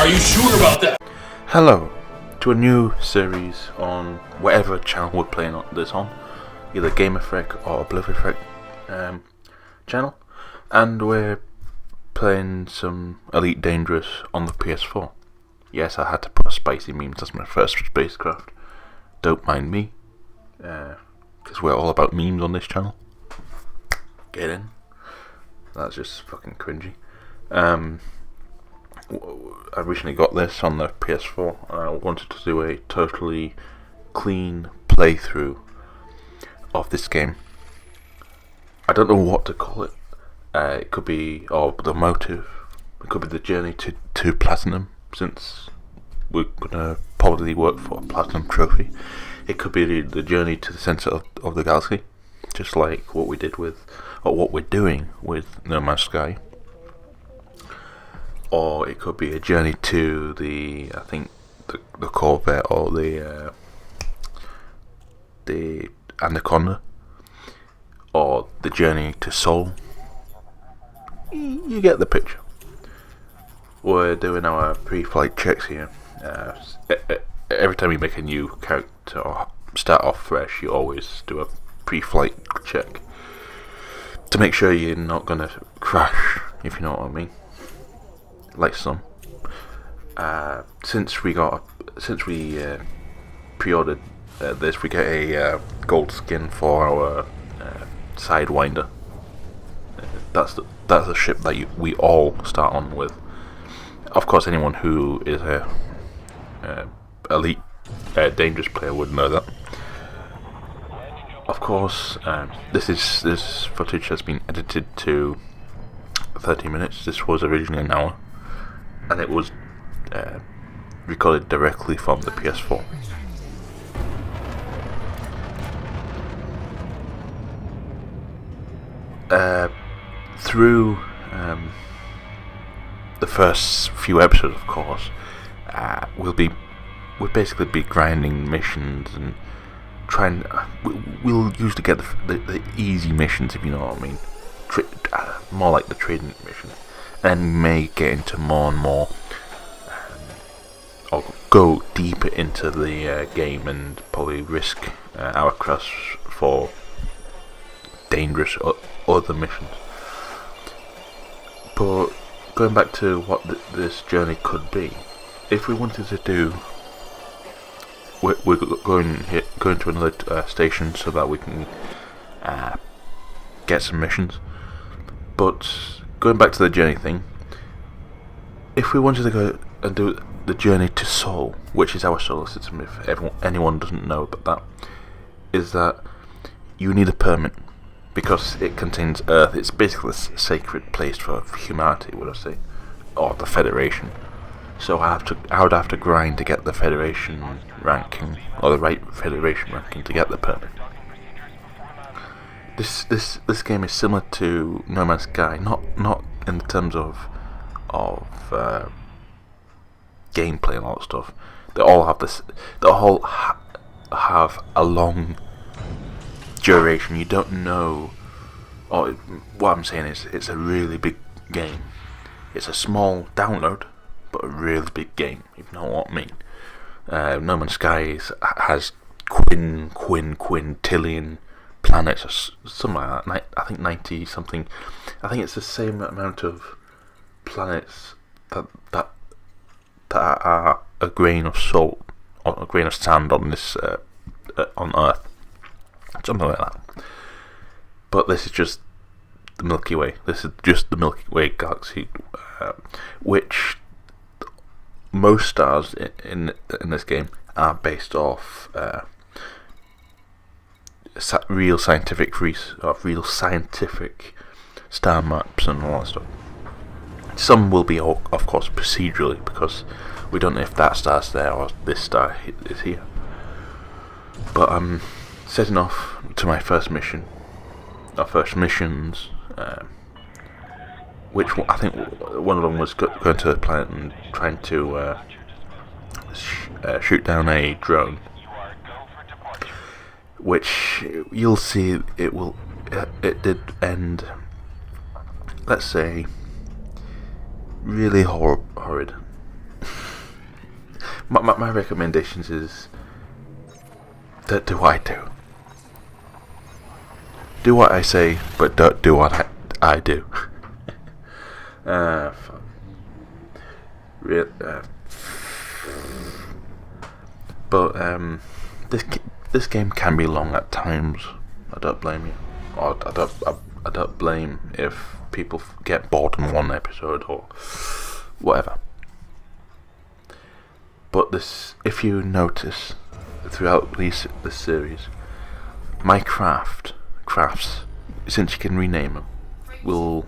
Are you sure about that? Hello to a new series on whatever channel we're playing this on, either Gamerfrek or Oblivifrek channel, and we're playing some Elite Dangerous on the PS4. Yes, I had to put a spicy meme. That's my first spacecraft. Don't mind me, because we're all about memes on this channel. Get in. That's just fucking cringy. I recently got this on the PS4 and I wanted to do a totally clean playthrough of this game. I don't know what to call it. It could be the motive, it could be the journey to Platinum, since we're gonna probably work for a Platinum trophy. It could be the journey to the centre of the galaxy, just like what we did with, or what we're doing with No Man's Sky. Or it could be a journey to the Corvette or the Anaconda, or the journey to Seoul. You get the picture. We're doing our pre-flight checks here. Every time you make a new character or start off fresh, you always do a pre-flight check to make sure you're not gonna crash, if you know what I mean. Like some. Since we pre-ordered this, we get a gold skin for our Sidewinder. That's the ship that we all start on with. Of course, anyone who is a elite dangerous player would know that. Of course, this footage has been edited to 30 minutes. This was originally an hour, and it was recorded directly from the PS4. Through the first few episodes, of course, we'll basically be grinding missions and trying. We'll usually get the easy missions, if you know what I mean. More like the trading mission, and may get into more and more, or go deeper into the game and probably risk our crash for dangerous other missions. But going back to what this journey could be, if we wanted to do, we're going to another station so that we can get some missions. But going back to the journey thing, if we wanted to go and do the journey to Seoul, which is our solar system, if anyone doesn't know about that, is that you need a permit, because it contains Earth. It's basically a sacred place for humanity, would I say, or the Federation. So I would have to grind to get the Federation ranking, or the right Federation ranking to get the permit. This game is similar to No Man's Sky, not in terms of gameplay and all that stuff. They all have this. They all have a long duration. You don't know. Or what I'm saying is, it's a really big game. It's a small download, but a really big game, if you know what I mean. No Man's Sky has quintillion planets, or something like that. I think 90 something. I think it's the same amount of planets that are a grain of salt or a grain of sand on this on Earth, something like that. But this is just the Milky Way. This is just the Milky Way galaxy, which most stars in this game are based off real scientific star maps and all that stuff. Some will be, of course, procedurally, because we don't know if that star's there or this star is here. But I'm setting off to my first mission, our first missions, which I think one of them was going to the planet and trying to shoot down a drone, which you'll see it did end, let's say, really horrid. my recommendations is that do what I do. Do what I say, but don't do what I do. Fuck. But this game can be long at times. I don't blame you. Or I don't blame if people get bored in one episode or whatever. But if you notice throughout this series, my crafts, since you can rename them, will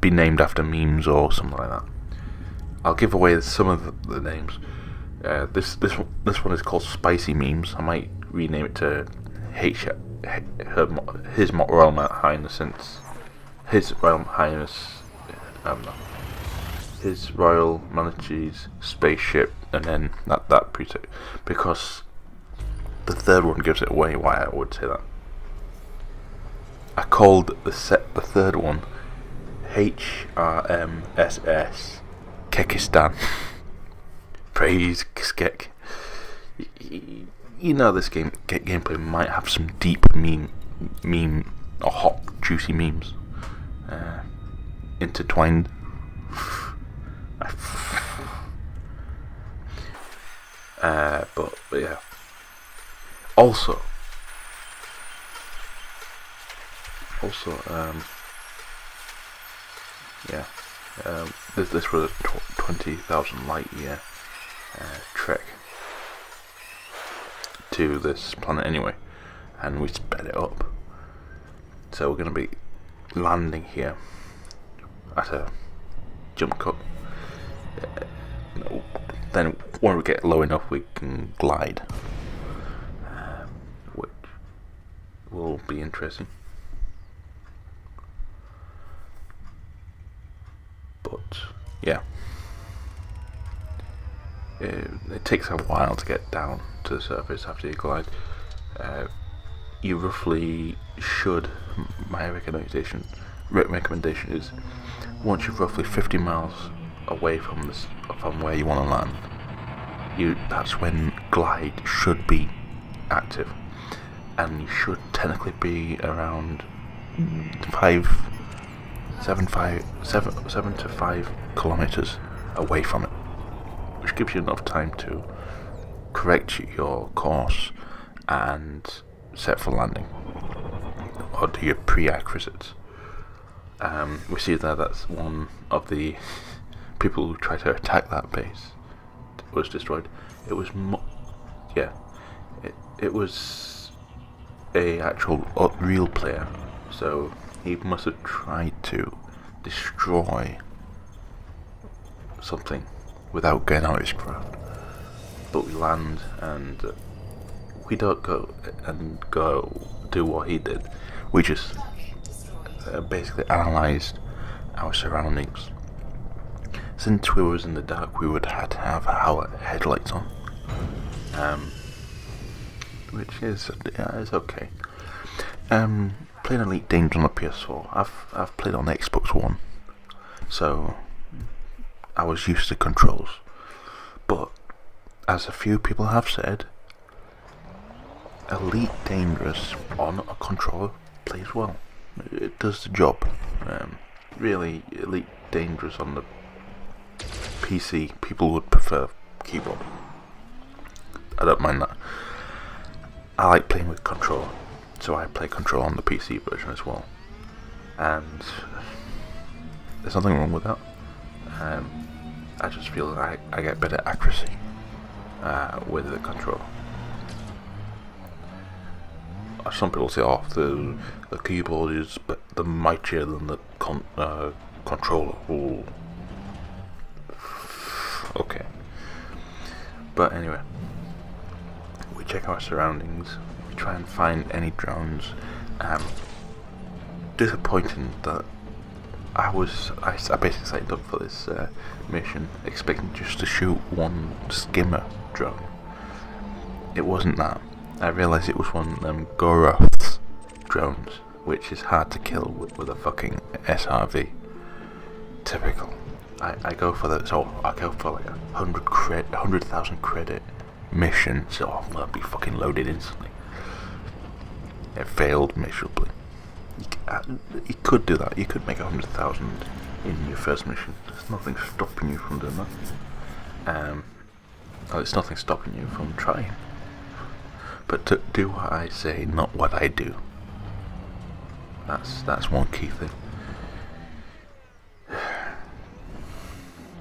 be named after memes or something like that. I'll give away some of the names. This one is called Spicy Memes. I might rename it to His Royal Highness, since His Royal Highness, His Royal Majesty's spaceship, and then that preset, because the third one gives it away why I would say that. I called the third one HRMSS Kekistan. Praise Skek. You know this gameplay might have some deep meme or hot juicy memes intertwined. But yeah. Also, this was a 20,000 light year trek to this planet anyway, and we sped it up. So we're going to be landing here at a jump cut. Then when we get low enough, we can glide, which will be interesting. But yeah, it takes a while to get down to the surface after you glide. You roughly should. My recommendation is, once you're roughly 50 miles away from where you want to land, that's when glide should be active, and you should technically be around 7 to 5 kilometers away from it, which gives you enough time to correct your course and set for landing, or do your pre-acquisites. We see that's one of the people who tried to attack that base was destroyed. It was it was a actual real player, so he must have tried to destroy something without getting out of his craft. But we land, and we don't go do what he did. We just basically analysed our surroundings. Since we was in the dark, we would have to have our headlights on, which is okay. Playing Elite Dangerous on the PS4. I've played on Xbox One, so I was used to controls. But as a few people have said, Elite Dangerous on a controller plays well. It does the job. Really, Elite Dangerous on the PC, people would prefer keyboard. I don't mind that. I like playing with controller, so I play control on the PC version as well, and there's nothing wrong with that. I just feel that I get better accuracy with the controller. Some people say, the keyboard is the mightier than the controller. Ooh. Okay. But anyway, we check our surroundings, we try and find any drones. Disappointing that I basically signed up for this mission expecting just to shoot one skimmer drone. It wasn't that. I realised it was one of them Goroth's drones, which is hard to kill with a fucking SRV. Typical. I go for the I go for like 100,000 credit mission, so I'll be fucking loaded instantly. It failed miserably. You could do that. You could make 100,000 in your first mission. There's nothing stopping you from doing that. It's nothing stopping you from trying. But to do what I say, not what I do. That's one key thing.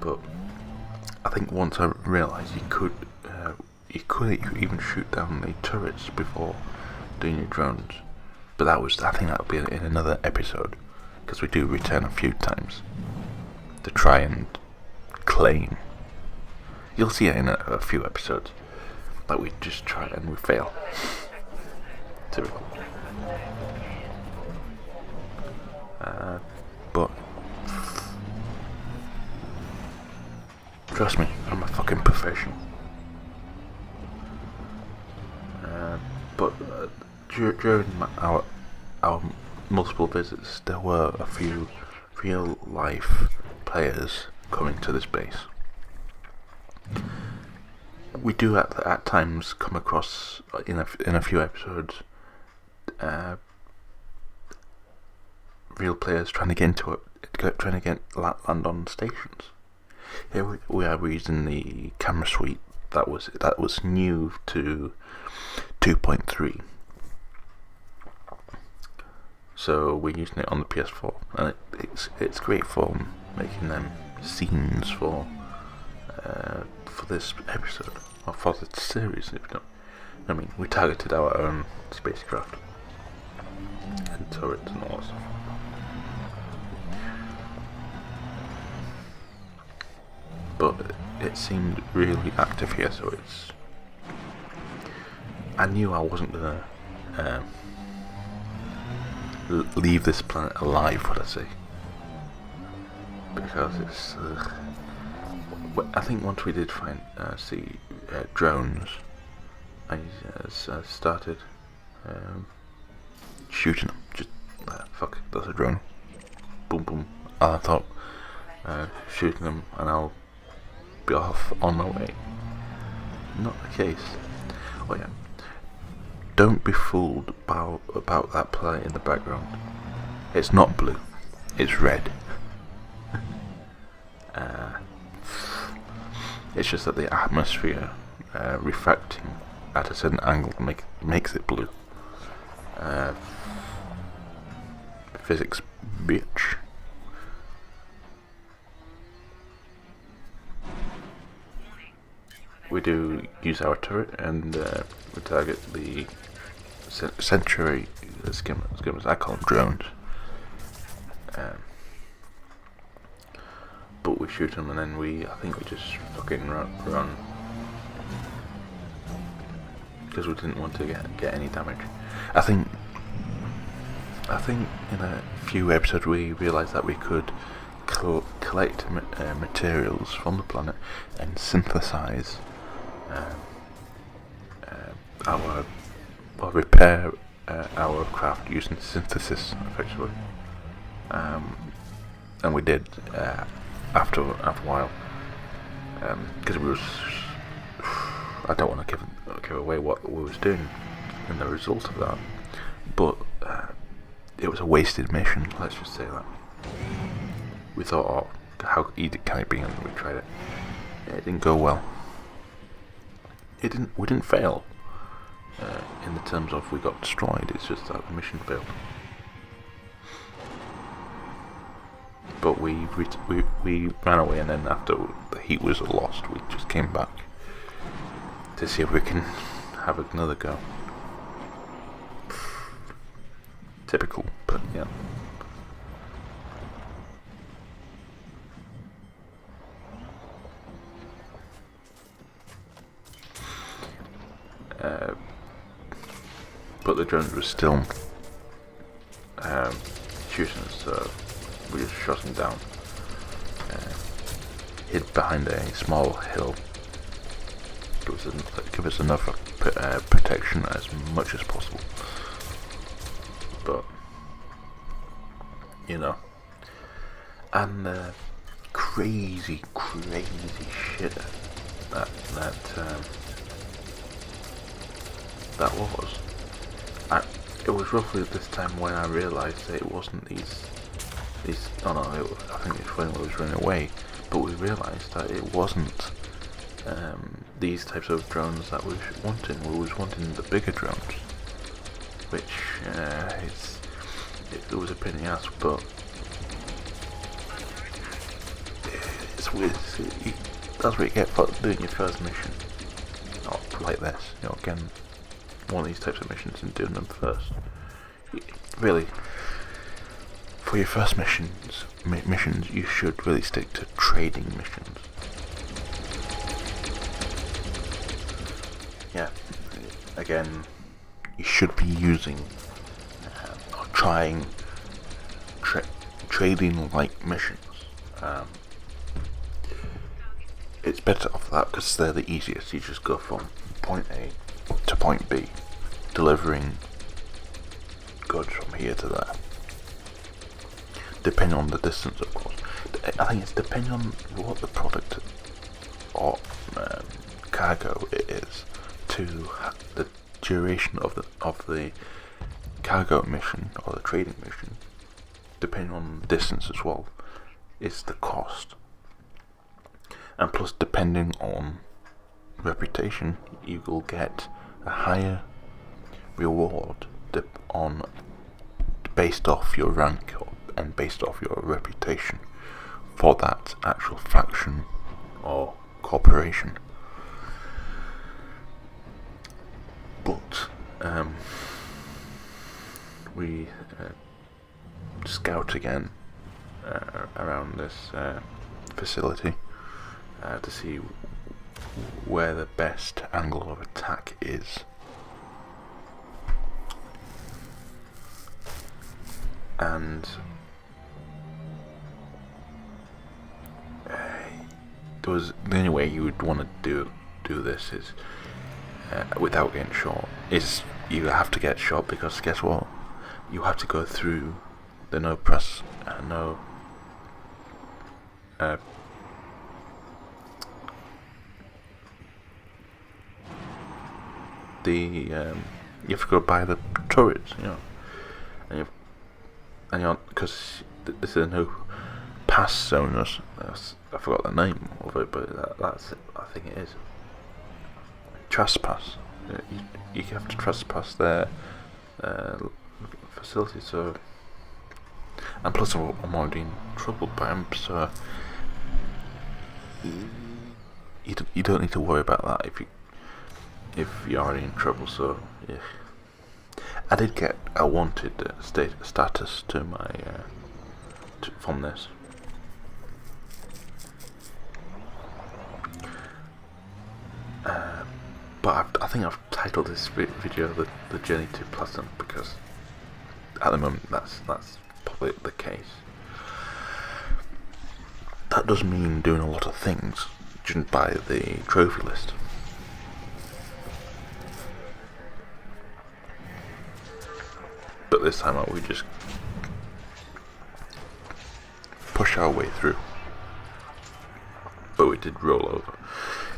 But I think once I realised you could even shoot down the turrets before doing your drones. But I think that would be in another episode, because we do return a few times to try and claim. You'll see it in a few episodes. Like we just try and we fail. Typical. But trust me, I'm a fucking professional. But during our multiple visits, there were a few real life players coming to this base. We do at times come across in a few episodes real players trying to get into it, trying to get land on stations. Here we are using the camera suite that was new to 2.3. So we're using it on the PS4, and it's great for making them scenes for this episode, or for the series. If you don't, I mean, we targeted our own spacecraft and turrets and all that stuff. But it seemed really active here, so I knew I wasn't gonna leave this planet alive, would I say? Because it's. I think once we did see drones, I started shooting them. Just fuck, that's a drone. Boom, boom. I thought shooting them, and I'll be off on my way. Not the case. Oh yeah. Don't be fooled about that planet in the background. It's not blue. It's red. It's just that the atmosphere refracting at a certain angle makes it blue. Physics, bitch. We do use our turret, and we target the Century skimmers. I call them drones. But we shoot them, and then I think we just fucking run. Because we didn't want to get any damage. I think in a few episodes we realised that we could collect materials from the planet and synthesize repair our craft using synthesis, effectively. And we did after a while, because I don't want to give away what we was doing in the result of that, but it was a wasted mission, let's just say that. We thought, oh, how easy can it be, and we tried it. It didn't go well. We didn't fail in the terms of we got destroyed. It's just that the mission failed. But we ran away, and then after the heat was lost, we just came back to see if we can have another go. Typical, but yeah. But the drones were still shooting us, so we just shot them down. Hid behind a small hill. Give us enough protection as much as possible. But, you know. And crazy shit that was. It was roughly at this time when I realised that it wasn't these. Oh no, I think it was when it was running away. But we realised that it wasn't these types of drones that we was wanting. We was wanting the bigger drones, which it was a pain in the ass, but it's weird. That's what you get for doing your first mission. Not like this, getting one of these types of missions and doing them first. Really, for your first missions, you should really stick to trading missions. Yeah, again, you should be using or trying trading like missions. It's better off that because they're the easiest. You just go from point A to point B, delivering goods from here to there. Depending on the distance, of course. I think it's depending on what the product or cargo it is, to the duration of the cargo mission or the trading mission. Depending on the distance as well, is the cost. And plus, depending on reputation, you will get a higher reward based off your rank and based off your reputation for that actual faction or corporation. But we scout again around this facility to see where the best angle of attack is. And the only way you would want to do this is without getting shot. Is you have to get shot, because guess what? You have to go through the no press, no. You have to go by the turrets, and because this is a no pass zone. I forgot the name of it, but that's it. I think it is trespass. You have to trespass their facility. So, and plus I'm already in trouble by them, so you don't need to worry about that if you're already in trouble. So yeah, I did get a wanted status to my from this. But I think I've titled this video the journey to Platinum, because at the moment that's probably the case. That does mean doing a lot of things, judging by the trophy list. But this time we just push our way through. But we did roll over.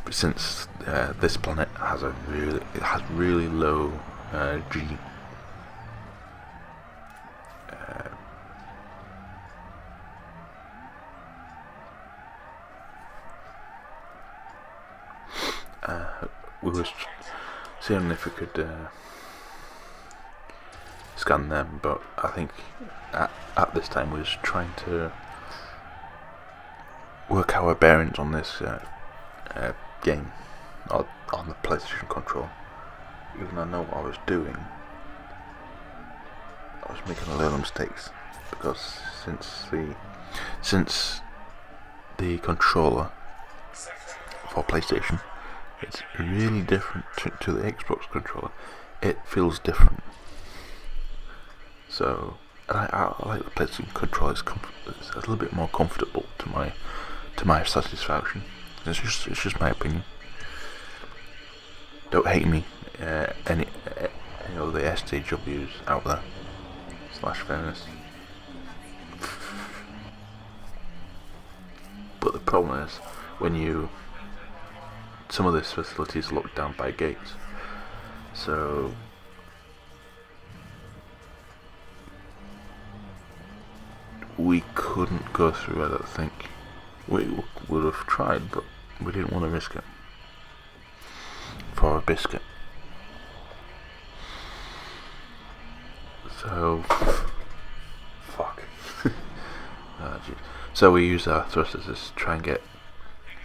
But since this planet has really low G, we were seeing if we could scan them, but I think at this time we was trying to work our bearings on this game, or on the PlayStation control. Even though I know what I was doing, I was making a lot of mistakes, because since the controller for PlayStation, it's really different to the Xbox controller. It feels different. So, and I like the PlayStation controller. It's a little bit more comfortable to my satisfaction. It's just my opinion. Don't hate me, any of the SJWs out there /fairness. But the problem is, some of these facilities are locked down by gates, so we couldn't go through. I don't think we would have tried, but we didn't want to risk it for a biscuit. So fuck. So we used our thrusters to try and get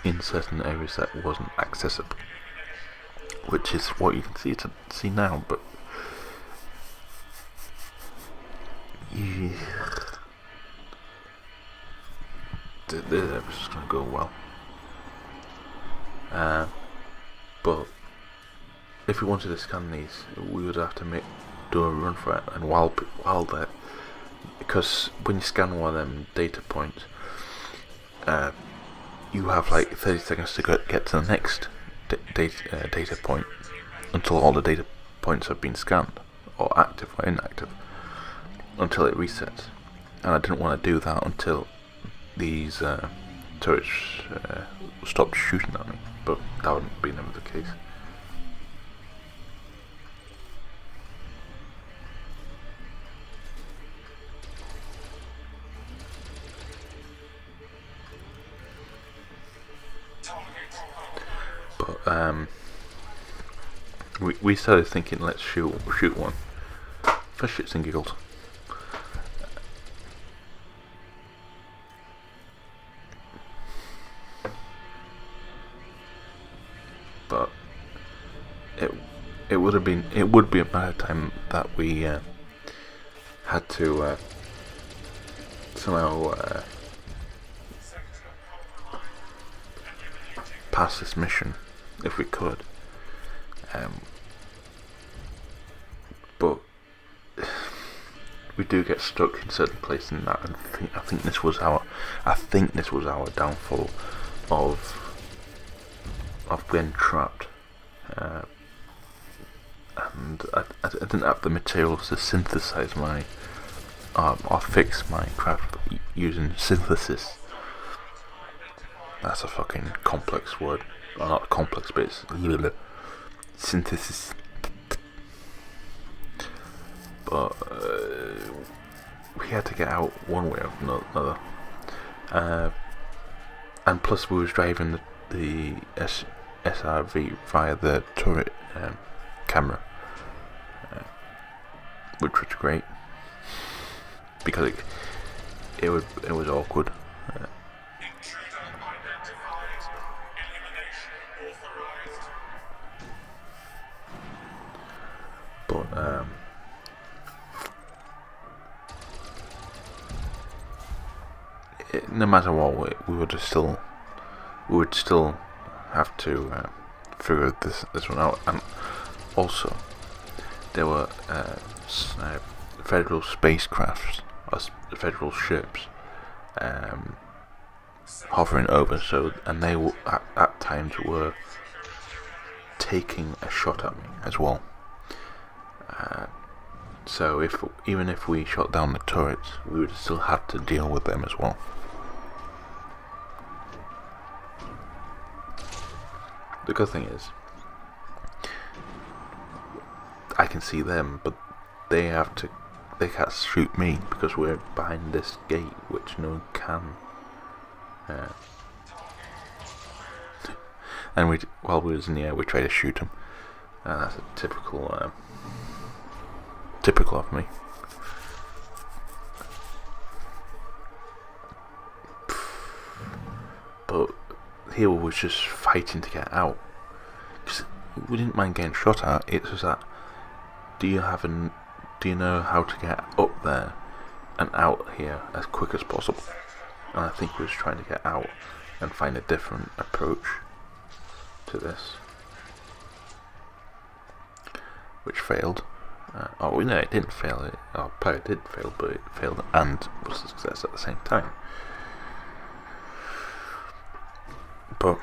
in certain areas that wasn't accessible, which is what you can see now. But this is going to go well. But if we wanted to scan these, we would have to do a run for it, and while there, because when you scan one of them data points, you have like 30 seconds to get to the next data point until all the data points have been scanned, or active or inactive, until it resets. And I didn't want to do that until these turrets stopped shooting at me, but that wouldn't be never the case. But we started thinking, let's shoot one for shits and giggles. But it would be a matter of time that we had to somehow pass this mission if we could. But we do get stuck in certain places in that, and I think this was our downfall of being trapped. And I didn't have the materials to synthesize my or fix my craft using synthesis. That's a fucking complex word. Well, not complex, but it's synthesis. But we had to get out one way or another. And plus we was driving the SRV via the turret camera, which was great because it was awkward. But no matter what, we would still have to figure this one out. And also there were federal spacecrafts or federal ships hovering over, and they at times were taking a shot at me as well. So even if we shot down the turrets, we would still have to deal with them as well. The good thing is, I can see them, but they can't shoot me because we're behind this gate, which no one can. And while we was in the air, we tried to shoot them. That's a typical of me. But here we was just fighting to get out. Cause we didn't mind getting shot at. It was that, do you know how to get up there and out here as quick as possible? And I think we was trying to get out and find a different approach to this, which failed. No, it didn't fail. Probably did fail, but it failed and was a success at the same time. But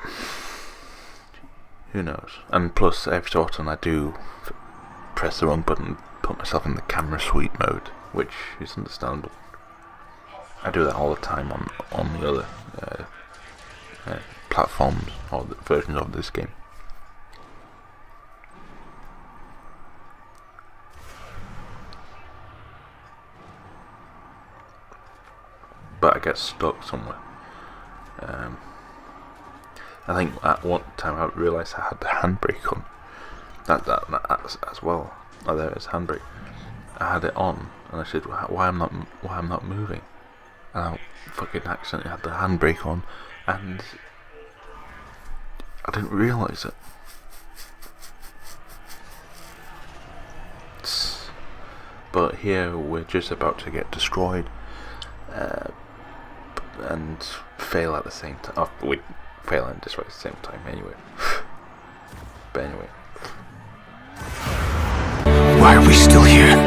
who knows? And plus, every so often I do press the wrong button, put myself in the camera sweep mode, which is understandable. I do that all the time on the other platforms or the versions of this game. But I get stuck somewhere. I think at one time I realised I had the handbrake on. That as well. Oh, there is handbrake. I had it on, and I said, "Why I'm not moving?" And I fucking accidentally had the handbrake on, and I didn't realise it. But here we're just about to get destroyed. And fail at the same time. Oh, we fail and destroy at the same time anyway. But anyway. Why are we still here?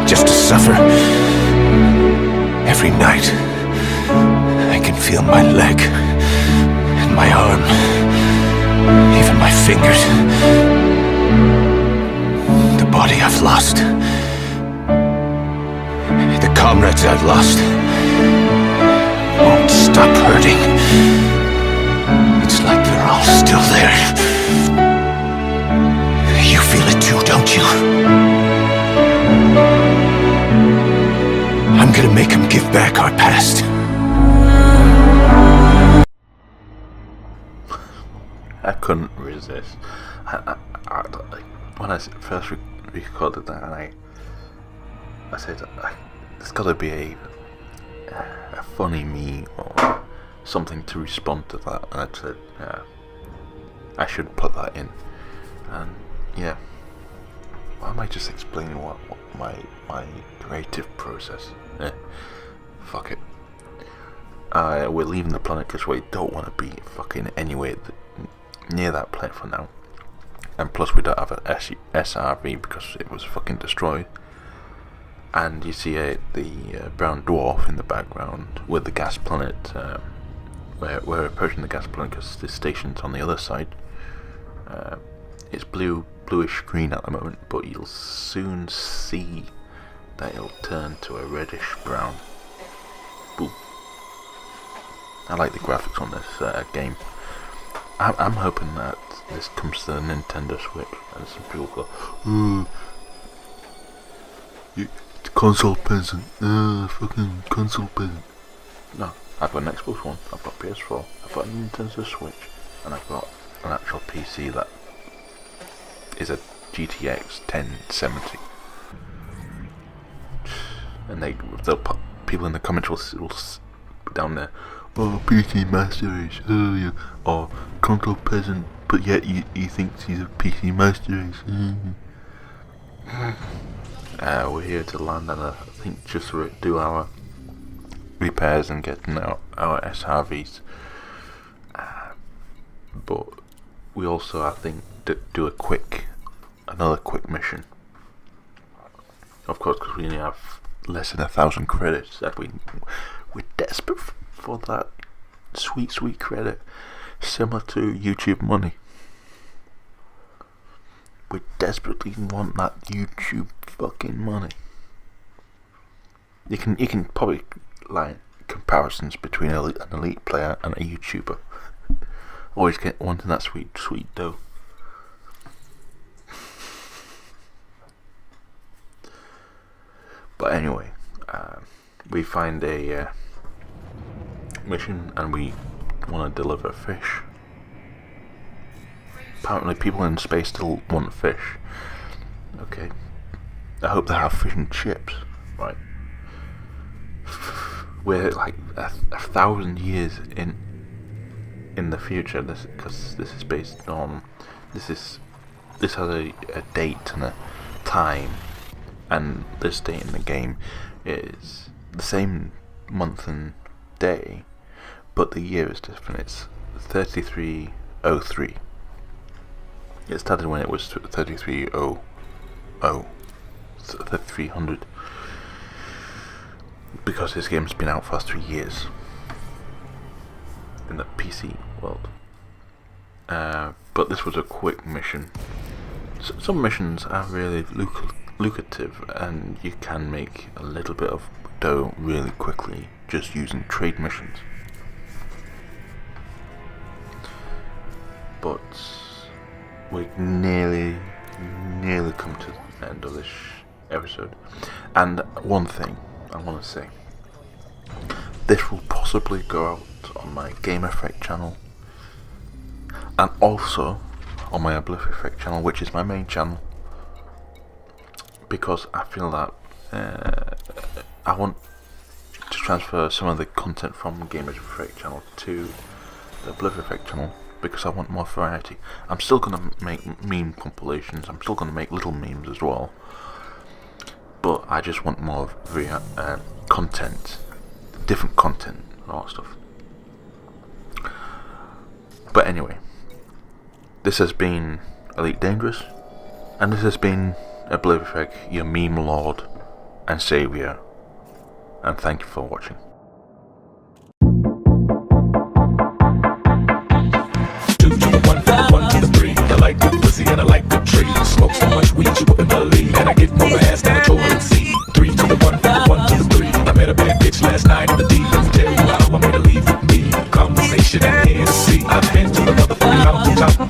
Just to suffer? Every night, I can feel my leg, and my arm, even my fingers. The body I've lost. The comrades I've lost won't stop hurting. It's like they're all still there. You feel it too, don't you? I'm gonna make them give back our past. I couldn't resist. When I first recorded that, and I said, there's got to be a funny meme or something to respond to that, and I said, I should put that in. And yeah, why am I just explaining what my creative process? Fuck it. We're leaving the planet because we don't want to be fucking anywhere near that planet for now. And plus we don't have an SRV because it was fucking destroyed. And you see the brown dwarf in the background with the gas planet. We're approaching the gas planet because the station's on the other side. It's bluish green at the moment, but you'll soon see that it'll turn to a reddish brown. Boom. I like the graphics on this game. I'm hoping that this comes to the Nintendo Switch, and some people go, you console peasant, fucking console peasant. No, I've got an Xbox One, I've got PS4, I've got a Nintendo Switch, and I've got an actual PC that is a GTX 1070. And people in the comments will down there, oh, PC Master Race, oh yeah, or console peasant, but yet he thinks he's a PC Master Race. We're here to land, and I think just do our repairs and getting our SRVs. But we also, I think, do another quick mission. Of course, because we only have less than 1,000 credits, that we're desperate for that sweet credit, similar to YouTube money. We desperately want that YouTube fucking money. You can probably line comparisons between an elite player and a YouTuber. Always wanting that sweet dough. But anyway, we find a mission and we want to deliver fish. Apparently people in space still want fish. Okay. I hope they have fish and chips. Right. We're like 1,000 years in the future, because this is based on this has a date and a time, and this date in the game is the same month and day, but the year is different. It's 3303. It started when it was 3300, 3300, because this game's been out for 3 years in the PC world. But this was a quick mission. Some missions are really lucrative, and you can make a little bit of dough really quickly just using trade missions. but we nearly come to the end of this episode. And one thing I want to say, this will possibly go out on my Oblivifrek channel, and also on my Oblivifrek channel, which is my main channel, because I feel that I want to transfer some of the content from Oblivifrek channel to the Oblivifrek channel, because I want more variety. I'm still going to make meme compilations, I'm still going to make little memes as well, but I just want more content, different content, and all that stuff. But anyway, this has been Elite Dangerous, and this has been Oblivifrek, your meme lord and saviour, and thank you for watching. 2 to the 1, 1 to the 3. I like good pussy and I like good trees. Smoke so much weed you wouldn't believe, and I get more ass than a toilet seat. 3 to the 1, 1 to the 3. I met a bad bitch last night in the D. Let me tell you how I made her leave with me. Conversation and Hennessy. I've been to the motherfucking mountaintop.